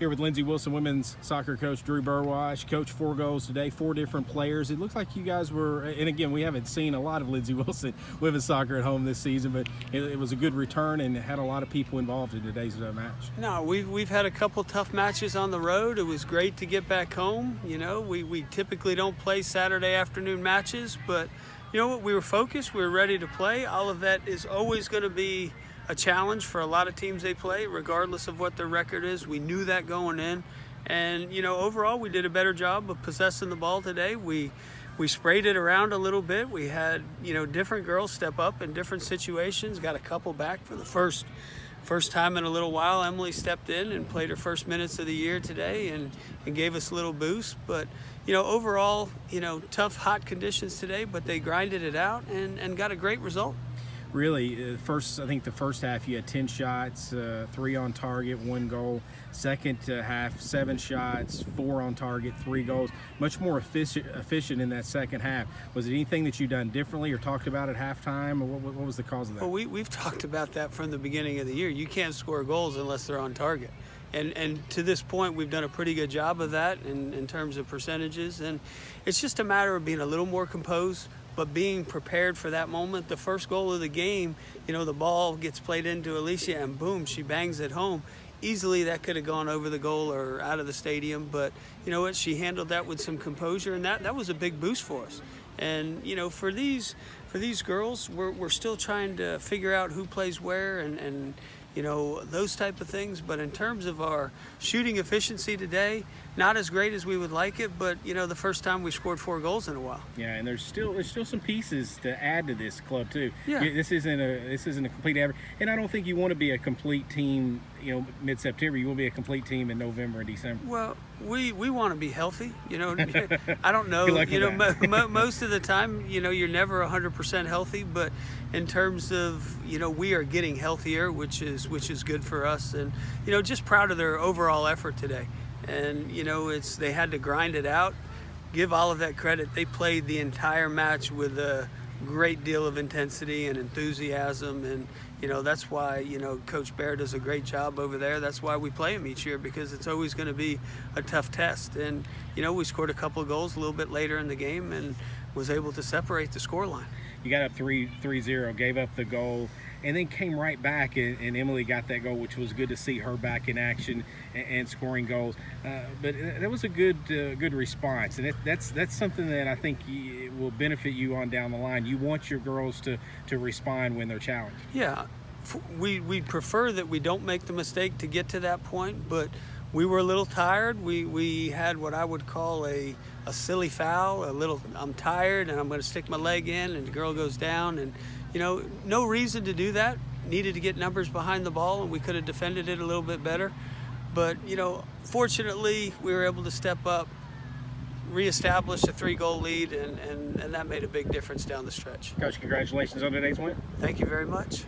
Here with Lindsey Wilson women's soccer coach Drew Burwash. Coach, 4 goals today, 4 different players. It looks like you guys were, and again, we haven't seen a lot of Lindsey Wilson women's soccer at home this season, but it was a good return and had a lot of people involved in today's match. No, we've had a couple tough matches on the road. It was great to get back home. You know, we typically don't play Saturday afternoon matches, but you know what? We were focused. We were ready to play. Olivet is always going to be a challenge for a lot of teams they play, regardless of what their record is. We knew that going in. And, you know, overall, we did a better job of possessing the ball today. We sprayed it around a little bit. We had, you know, different girls step up in different situations. Got a couple back for the first time in a little while. Emily stepped in and played her first minutes of the year today and gave us a little boost. But, you know, overall, you know, tough, hot conditions today, but they grinded it out and got a great result. Really, I think the first half you had 10 shots, 3 on target, 1 goal. Second half, 7 shots, 4 on target, 3 goals. Much more efficient in that second half. Was it anything that you done differently or talked about at halftime, or what was the cause of that? Well, we've talked about that from the beginning of the year. You can't score goals unless they're on target. And to this point, we've done a pretty good job of that in terms of percentages. And it's just a matter of being a little more composed, but being prepared for that moment. The first goal of the game, you know, the ball gets played into Alicia and boom, she bangs it home. Easily that could have gone over the goal or out of the stadium, but you know what, she handled that with some composure, and that was a big boost for us. And you know, for these girls, we're still trying to figure out who plays where and you know, those type of things. But in terms of our shooting efficiency today, not as great as we would like it, but you know, the first time we scored 4 goals in a while. Yeah, and there's still some pieces to add to this club too. Yeah. This isn't a complete average, and I don't think you want to be a complete team, you know, mid-September. You will be a complete team in November and December. Well, we want to be healthy, you know. I don't know, Good luck you know, with most of the time, you know, you're never 100% healthy, but in terms of, you know, we are getting healthier, which is good for us. And you know, just proud of their overall effort today. And you know, they had to grind it out. Give Olivet credit. They played the entire match with a great deal of intensity and enthusiasm, and you know, that's why, you know, Coach Bear does a great job over there. That's why we play him each year, because it's always going to be a tough test. And you know, we scored a couple of goals a little bit later in the game and was able to separate the scoreline. You got up 3-0, gave up the goal, and then came right back, and Emily got that goal, which was good to see her back in action and scoring goals. But that was a good response, and that's something that I think will benefit you on down the line. You want your girls to respond when they're challenged. Yeah, we prefer that we don't make the mistake to get to that point, but we were a little tired. We had what I would call a silly foul, I'm tired and I'm going to stick my leg in, and the girl goes down, and you know, no reason to do that. Needed to get numbers behind the ball, and we could have defended it a little bit better. But you know, fortunately, we were able to step up, reestablish a 3-goal lead, and that made a big difference down the stretch. Coach, congratulations on today's win. Thank you very much.